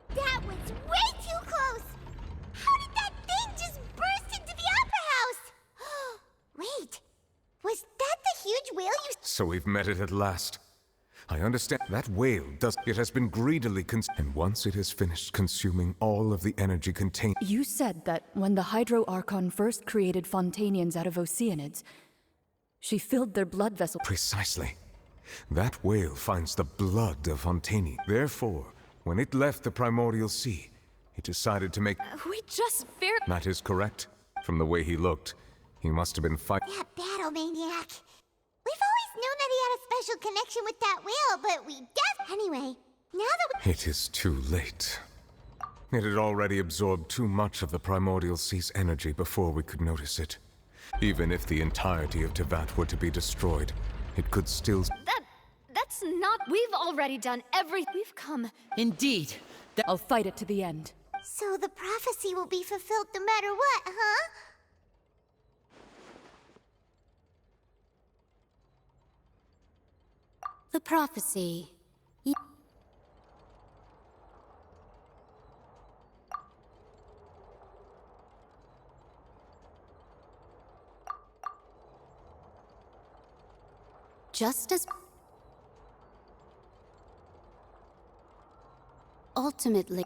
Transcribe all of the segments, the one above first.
That was way too close! How did that thing just burst into the Opera House? Wait, was that the huge whale you... So we've met it at last. I understand that whale does... It has been greedily and once it has finished consuming all of the energy contained... You said that when the Hydro Archon first created Fontanians out of Oceanids, she filled their blood vessel... Precisely. That whale finds the blood of Fontanian. Therefore, when it left the Primordial Sea, it decided to make... We just feared... That is correct. From the way he looked, he must have been fighting... That battle maniac. We've always known that he had a special connection with that whale, but we Anyway, now that we... It is too late. It had already absorbed too much of the Primordial Sea's energy before we could notice it. Even if the entirety of Tevat were to be destroyed, it could still... That's not... We've already done everything. We've come... Indeed. I'll fight it to the end. So the prophecy will be fulfilled no matter what, huh? The prophecy. Just as... Ultimately...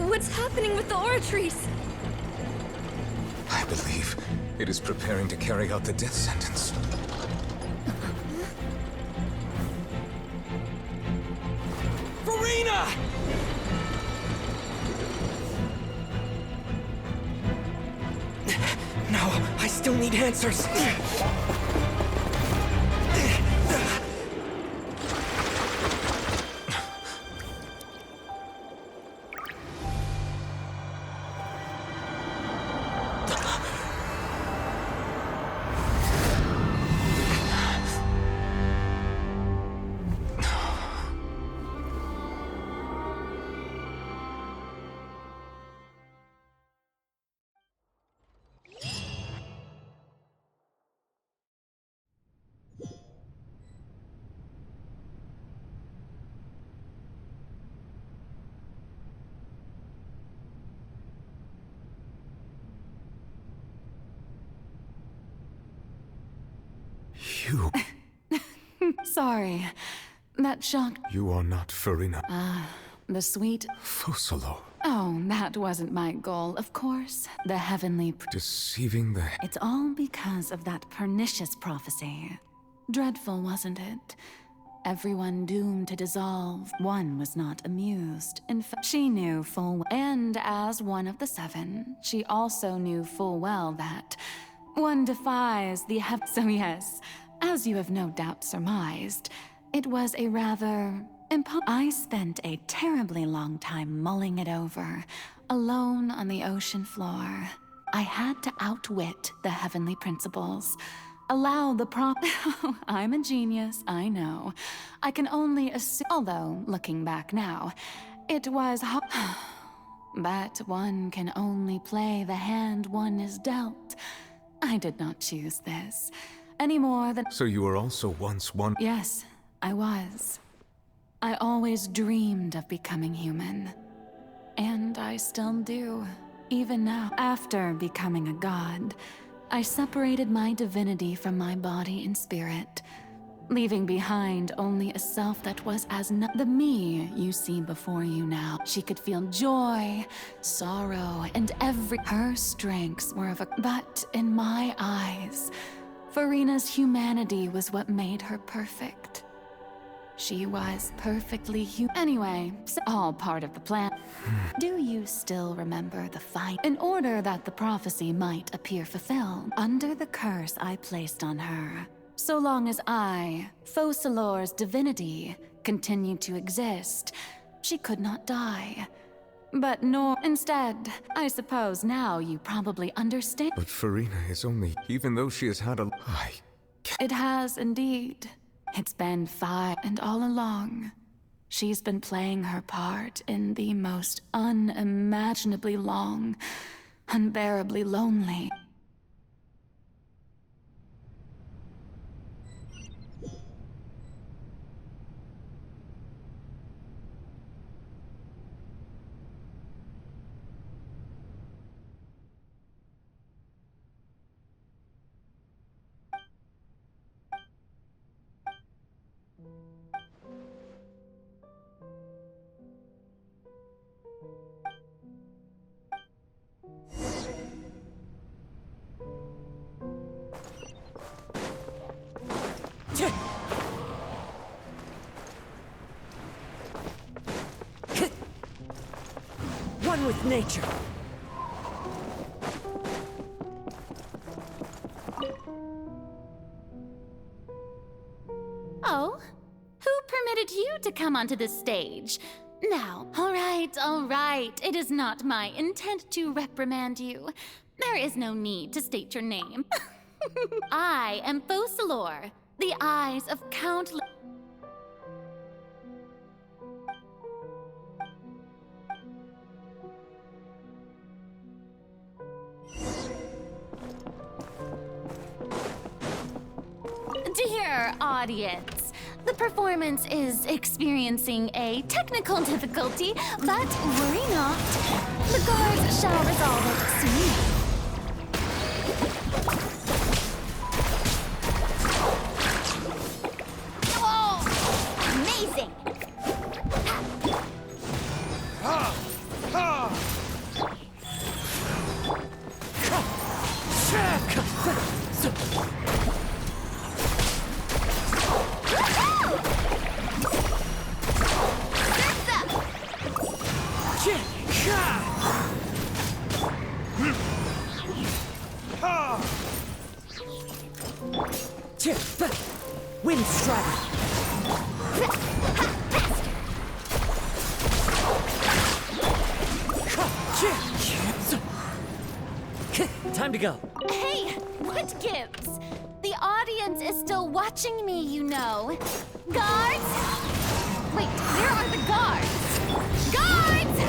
What's happening with the oratories? I believe it is preparing to carry out the death sentence. Farina! No, I still need answers. You... Sorry. That shocked... You are not Farina. The sweet... Fosolo. Oh, that wasn't my goal, of course. The heavenly... Deceiving the... It's all because of that pernicious prophecy. Dreadful, wasn't it? Everyone doomed to dissolve. One was not amused. In fact, she knew full well. And as one of the seven, she also knew full well that one defies the So yes, as you have no doubt surmised, it was a rather... I spent a terribly long time mulling it over, alone on the ocean floor. I had to outwit the heavenly principles. Allow the I'm a genius, I know. I can only assume, although, looking back now, it was but one can only play the hand one is dealt. I did not choose this, any more than... So you were also once one... Yes, I was. I always dreamed of becoming human. And I still do, even now. After becoming a god, I separated my divinity from my body and spirit, leaving behind only a self that was as the me you see before you now. She could feel joy, sorrow, and her strengths were of a... But in my eyes, Farina's humanity was what made her perfect. She was perfectly human. Anyway, all part of the plan. Do you still remember the fight? In order that the prophecy might appear fulfilled, under the curse I placed on her, So long as I, Focalor's divinity, continued to exist, she could not die. But nor instead, I suppose now you probably understand. But Farina is only... Even though she has had a... It has indeed. It's been 5, and all along, she's been playing her part in the most unimaginably long, unbearably lonely. One with nature. Oh? Who permitted you to come onto this stage? Now, all right. It is not my intent to reprimand you. There is no need to state your name. I am Focalor, the eyes of countless... Dear audience, the performance is experiencing a technical difficulty, but worry not. The guards shall resolve it soon. Oh, amazing! Wind Strider. Time to go. Hey, what gives? The audience is still watching me, you know. Guards? Wait, where are the guards? Guards!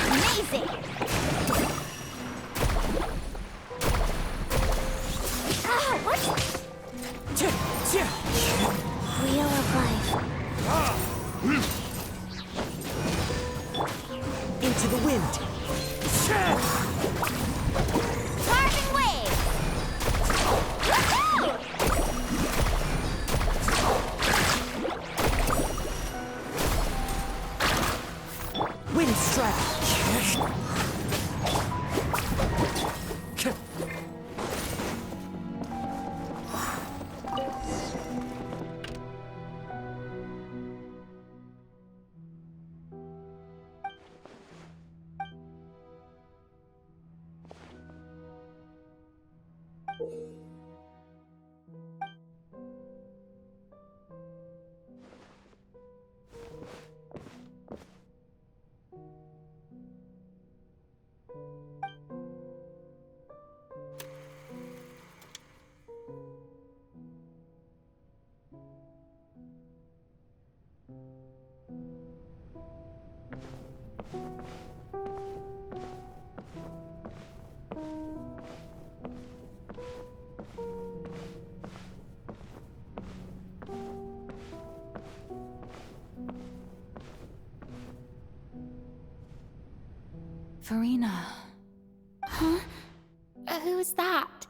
Amazing! Ah, what? Wheel of life. Into the wind. Carving wave! Woohoo! Wind Strider. Farina. Huh? Who's that?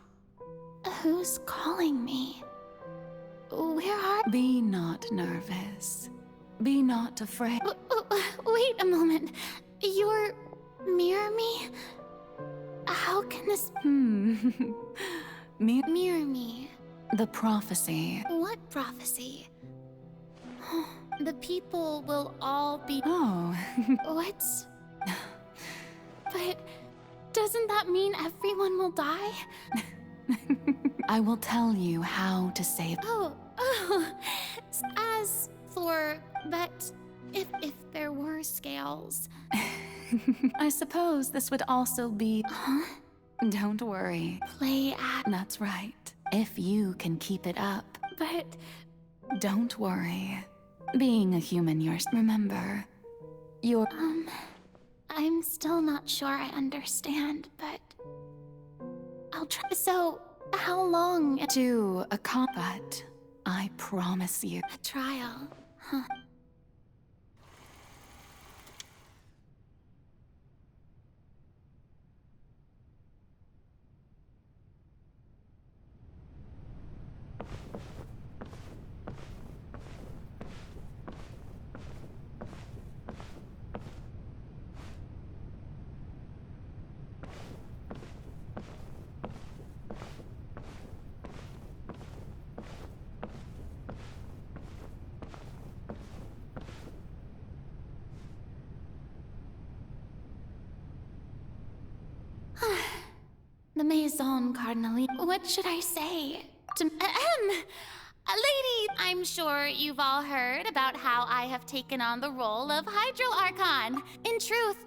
Who's calling me? Where are... Be not nervous. Be not afraid. Wait a moment. You're... Mirror me? How can this... Mirror me? The prophecy. What prophecy? The people will all be... Oh. What's... But... Doesn't that mean everyone will die? I will tell you how to save. Oh. As for, but if there were scales. I suppose this would also be. Huh? Don't worry. Play at. That's right. If you can keep it up. But. Don't worry. Being a human, remember, you're. I'm still not sure I understand, but. I'll try. So, how long? To a combat, I promise you. A trial, huh? The Maison Cardinal. What should I say? Lady, I'm sure you've all heard about how I have taken on the role of Hydro Archon. In truth,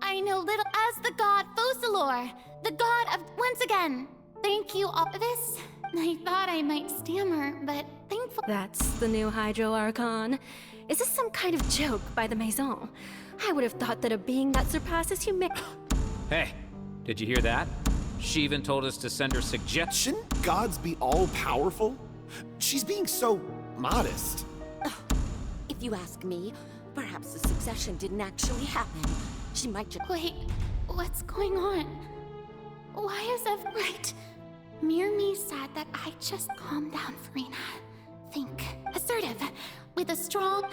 I know little as the god Focalor, the god of once again. Thank you all for this. I thought I might stammer, but thankfully. That's the new Hydro Archon. Is this some kind of joke by the Maison? I would have thought that a being that surpasses humanity. Hey, did you hear that? She even told us to send her suggestion. Shouldn't gods be all-powerful? She's being so modest. If you ask me, perhaps the succession didn't actually happen. She might just— Wait, what's going on? Why is right? Mirmi said that I just calm down, Farina. Think. Assertive. With a strong...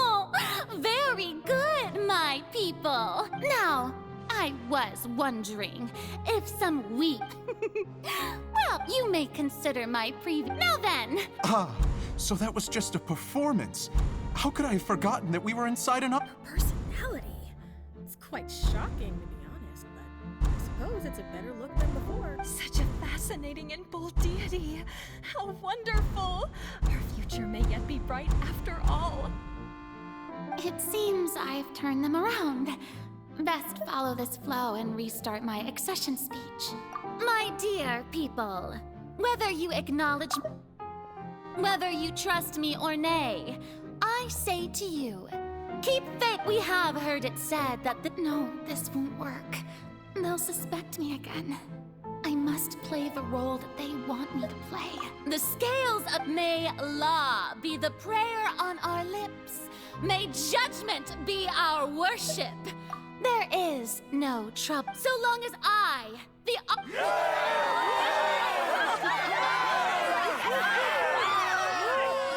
Oh, very good, my people. Now, I was wondering if some weep. Well, you may consider my previous. Now then. Ah, so that was just a performance. How could I have forgotten that we were inside an personality? It's quite shocking, to be honest, but I suppose it's a better look than before. Such a fascinating and bold deity. How wonderful! Our future may yet be bright after all. It seems I've turned them around. Best follow this flow and restart my accession speech. My dear people, whether you acknowledge, whether you trust me or nay, I say to you, keep faith. We have heard it said that no, this won't work. They'll suspect me again. I must play the role that they want me to play. The scales of may law be the prayer on our lips. May judgment be our worship. There is no trouble so long as I, the...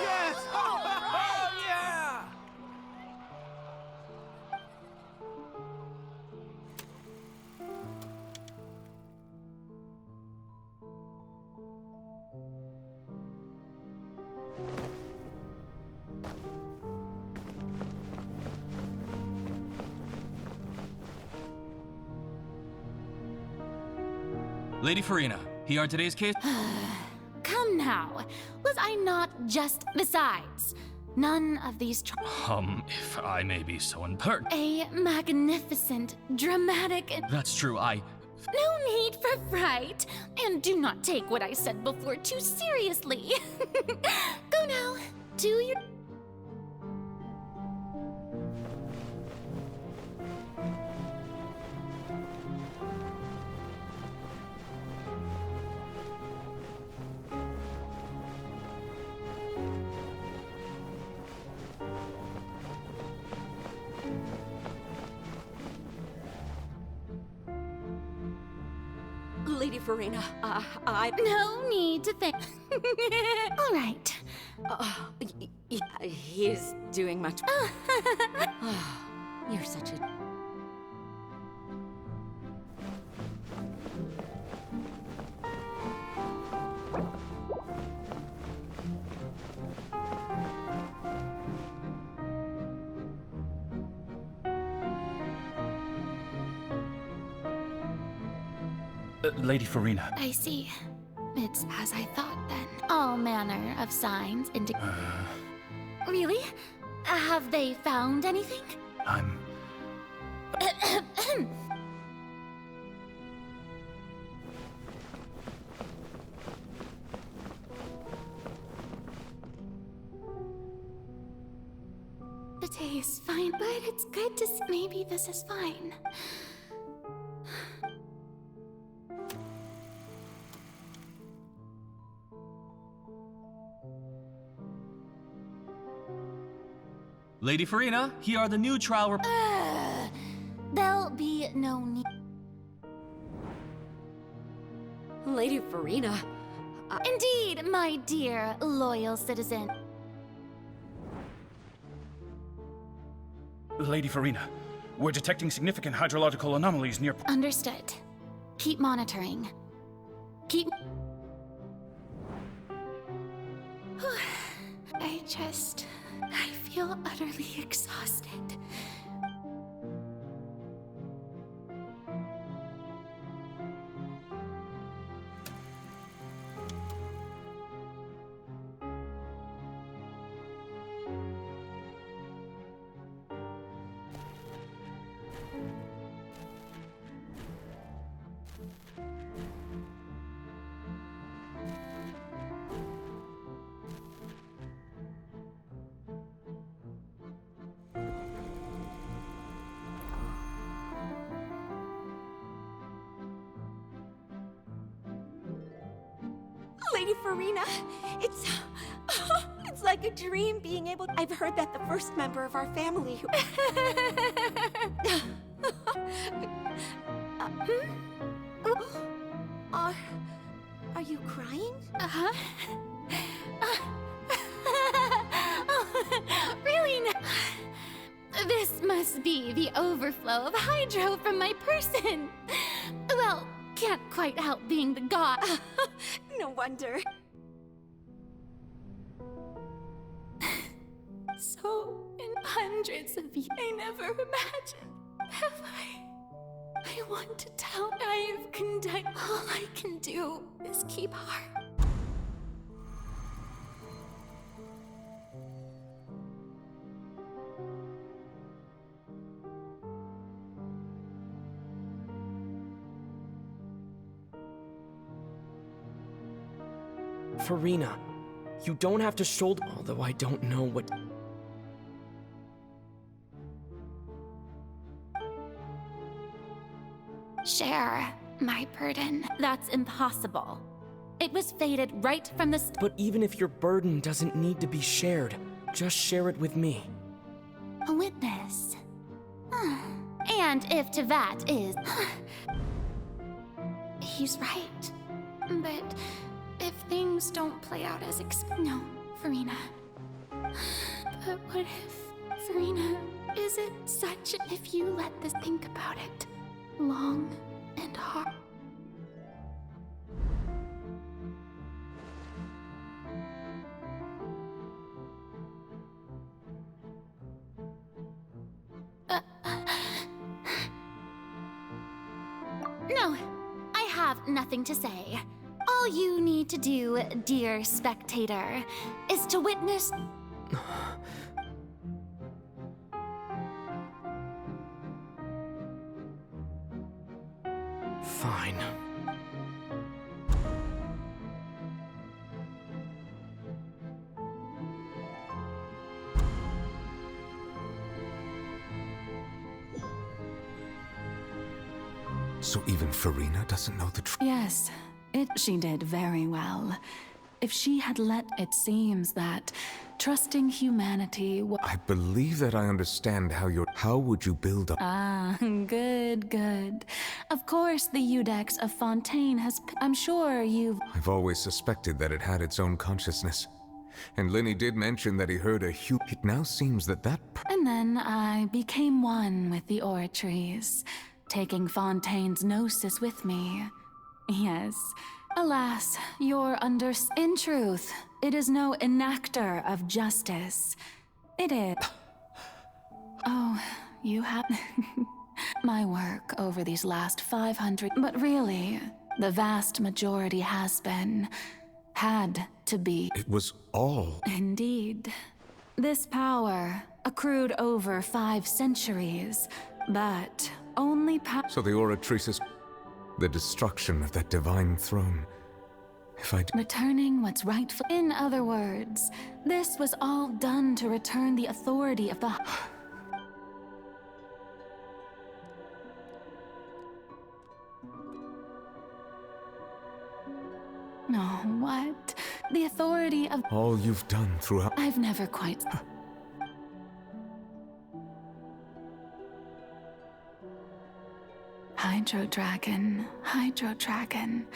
Yes! Oh, yeah! Lady Farina, here are today's case. Come now, was I not just... Besides, none of these... If I may be so impertinent. A magnificent, dramatic... That's true, No need for fright, and do not take what I said before too seriously. Go now, do your... Lady Farina, No need to think. All right. He's doing much... You're such a... Lady Farina. I see. It's as I thought then. All manner of signs indicate. Really? Have they found anything? I'm... The day is fine, but it's good to see. Maybe this is fine. Lady Farina, here are the new trial There'll be no need. Lady Farina. Indeed, my dear loyal citizen. Lady Farina, we're detecting significant hydrological anomalies near... Understood. Keep monitoring. Keep... I feel utterly exhausted. Lady Farina, it's like a dream being able... I've heard that the first member of our family who... Are you crying? Uh-huh. Really? This must be the overflow of hydro from my person. Well, can't quite help being the god. No wonder. So, in hundreds of years, I never imagined. Have I want to tell. I have conducted. All I can do is keep heart. Farina, you don't have to shoulder... Although I don't know what... Share my burden. That's impossible. It was fated right from the But even if your burden doesn't need to be shared, just share it with me. A witness. And if Tevat is... He's right. But if things don't play out as No, Farina. But what if... Farina, is it such... If you let this... Think about it. Long and hard. No, I have nothing to say. All you need to do, dear spectator, is to witness... Fine. So even Farina doesn't know the truth? Yes, she did very well. If she had let... It seems that trusting humanity... I believe that I understand how would you build up... Ah, good. Of course the Eudex of Fontaine has... I'm sure you've... I've always suspected that it had its own consciousness. And Lenny did mention that he heard a It now seems that And then I became one with the oratories, taking Fontaine's gnosis with me. Yes. Alas, you're In truth, it is no enactor of justice. It is... Oh, you have... My work over these last 500... But really, The vast majority has been, had to be. It was all. Indeed. This power accrued over 5 centuries, but only So the Oratrice's... the destruction of that divine throne. If I... returning what's rightful. In other words, this was all done to return the authority of the... Oh, what? The authority of... all you've done throughout... I've never quite... Hydro Dragon, Hydro Dragon.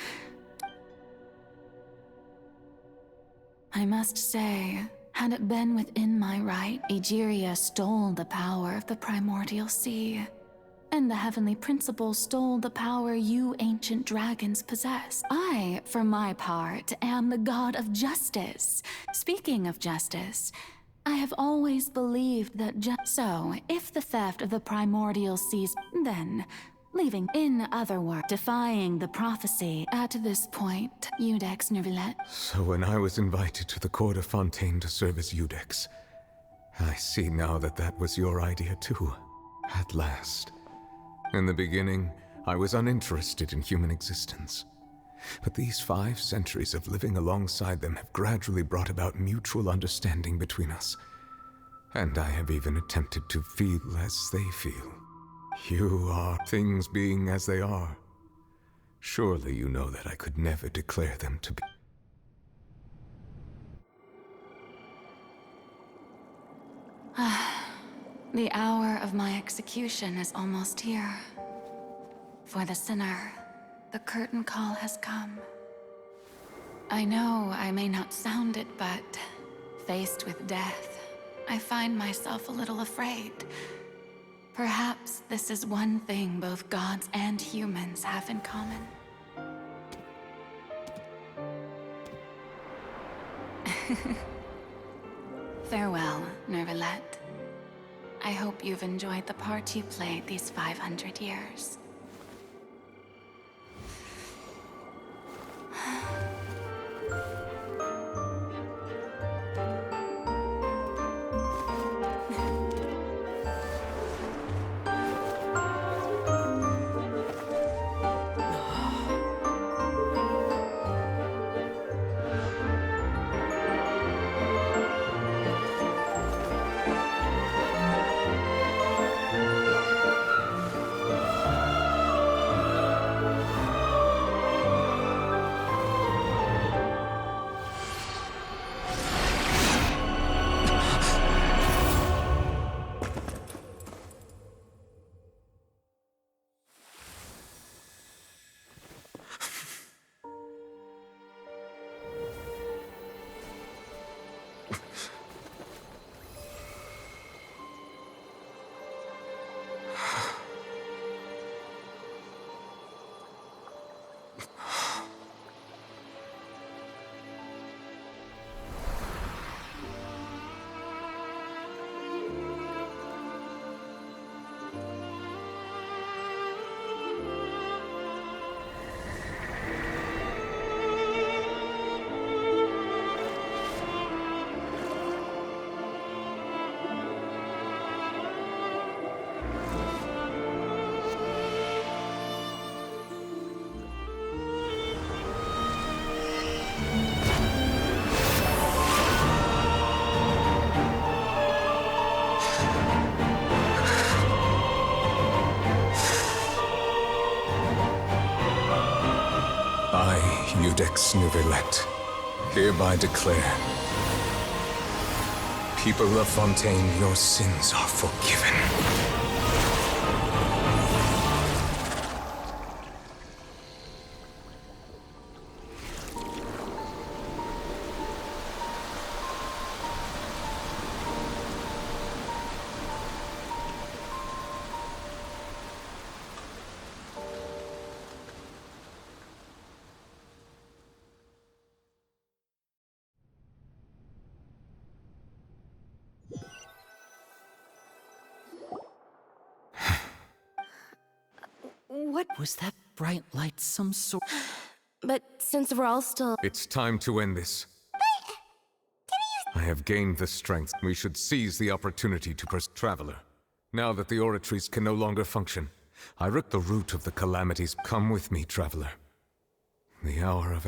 I must say, had it been within my right, Egeria stole the power of the primordial sea. And the heavenly principle stole the power you ancient dragons possess. I, for my part, am the god of justice. Speaking of justice, I have always believed that so, if the theft of the primordial seas, then, leaving, in other words, defying the prophecy, at this point, Eudex Nervillet. So when I was invited to the court of Fontaine to serve as Eudex, I see now that that was your idea too. At last. In the beginning, I was uninterested in human existence. But these 5 centuries of living alongside them have gradually brought about mutual understanding between us. And I have even attempted to feel as they feel. You are things being as they are. Surely you know that I could never declare them to be. The hour of my execution is almost here. For the sinner, the curtain call has come. I know I may not sound it, but faced with death, I find myself a little afraid. Perhaps this is one thing both gods and humans have in common. Farewell, Nervillet. I hope you've enjoyed the part you played these 500 years. I, Eudex Nervillet, hereby declare, people of Fontaine, your sins are forgiven. What was that bright light some sort. But since we're all still... It's time to end this. I have gained the strength. We should seize the opportunity to press Traveler. Now that the oratories can no longer function, I root the root of the calamities. Come with me, Traveler. The hour of...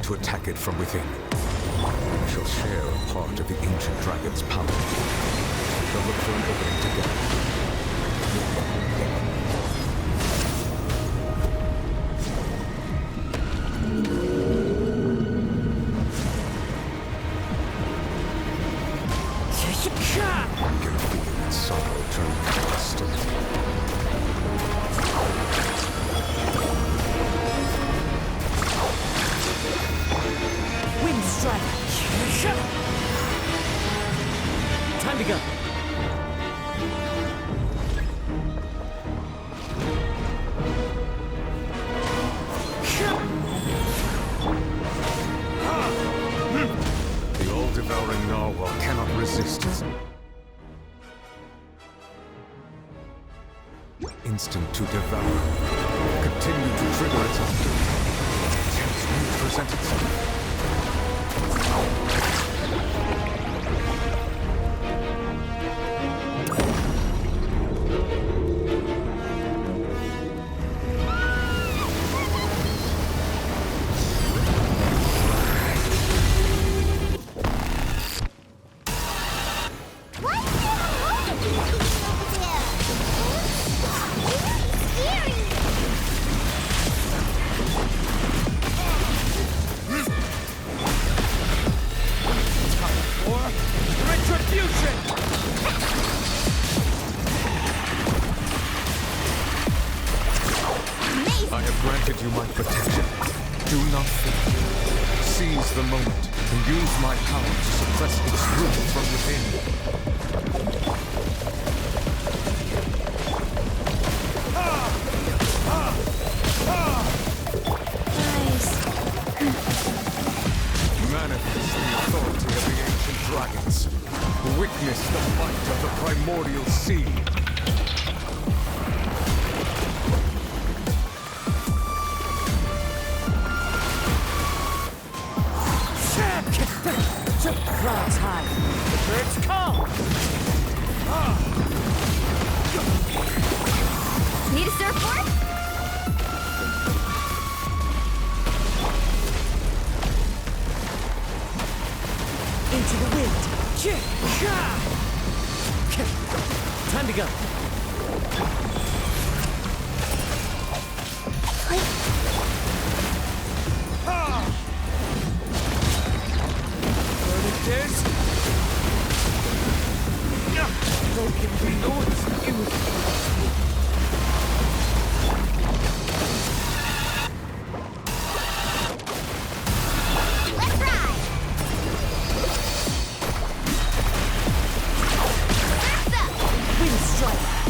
to attack it from within. We shall share a part of the ancient dragon's power. We shall look for an opening together. I can feel its sorrow turn to hostility. Time to go. The all-devouring narwhal cannot resist. Instinct to devour. Continue to trigger its attempts to present itself. I have granted you my protection. Do not fear. Seize the moment and use my power to suppress its root from within. Manifest the authority of the ancient dragons. Witness the might of the primordial sea. Clouds high. The birds come. Need a surfboard? Into the wind. Time to go. Wind strike.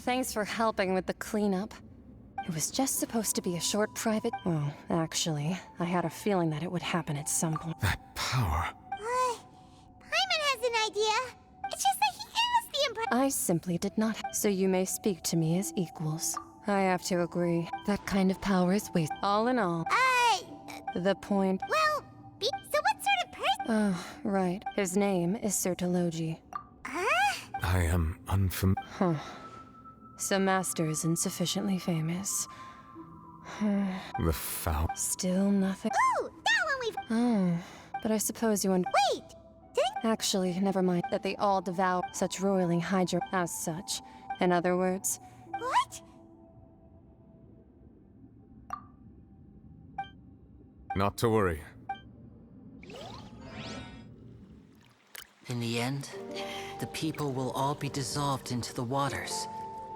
Thanks for helping with the cleanup. It was just supposed to be a short private... Well, actually, I had a feeling that it would happen at some point. That power. Paimon has an idea. It's just that he gave us the impression... I simply did not. So you may speak to me as equals. I have to agree. That kind of power is waste. All in all. The point... Well, so what sort of person... Oh, right. His name is Sir Tologi. I am unfamiliar. Huh. So Master is insufficiently famous. The foul. Still nothing. Ooh, that one we've... Oh, but I suppose you Wait! Actually, never mind. That they all devour such roiling Hydra as such. In other words... What? Not to worry. In the end, the people will all be dissolved into the waters,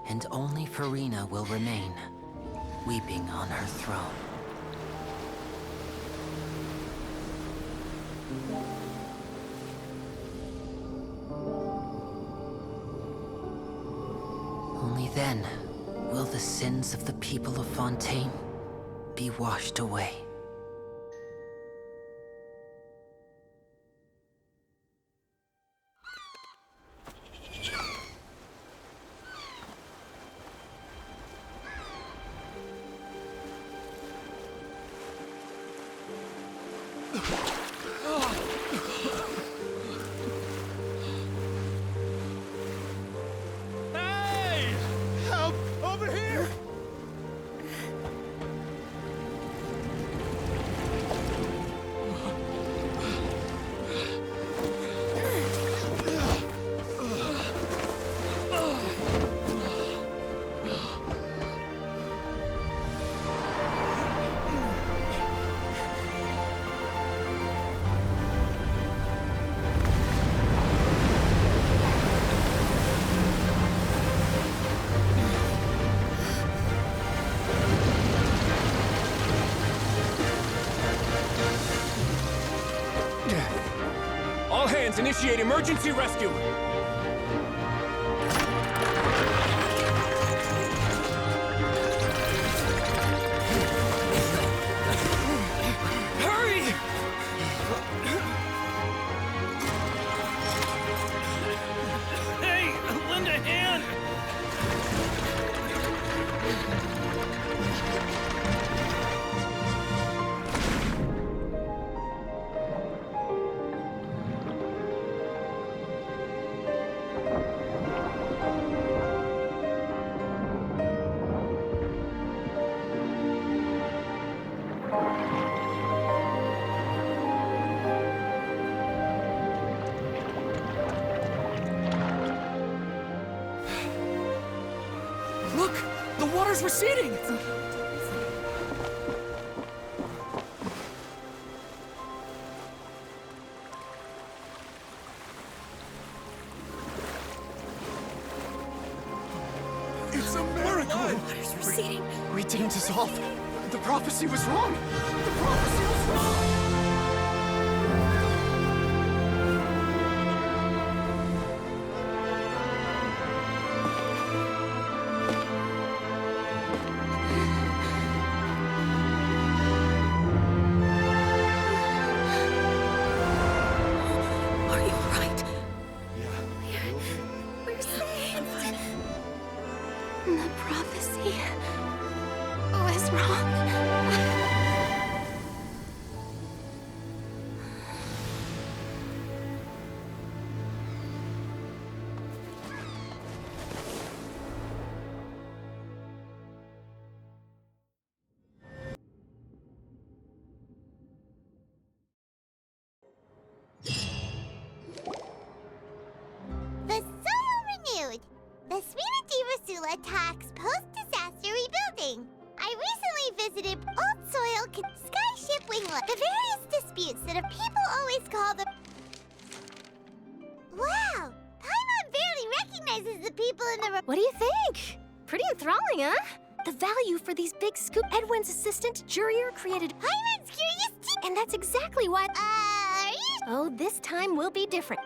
and only Farina will remain, weeping on her throne. Only then will the sins of the people of Fontaine be washed away. Hey! Help! Over here! All hands, initiate emergency rescue! Hurry! Hey, lend a hand! Look! The water's receding! It's a miracle! Water's receding. We didn't dissolve. The prophecy was wrong. The prophecy was wrong. Are you alright? We're safe. The prophecy was wrong. The Soul renewed. The Suite di Rasula attacks post-disaster rebuilding. I recently visited Old Soil Skyship Winglet. The various disputes that a people always call the... Wow! Paimon barely recognizes the people in the... What do you think? Pretty enthralling, huh? The value for these big scoop. Edwin's assistant, Jurier, created... Paimon's curious too! And that's exactly what... Are you... Oh, this time will be different.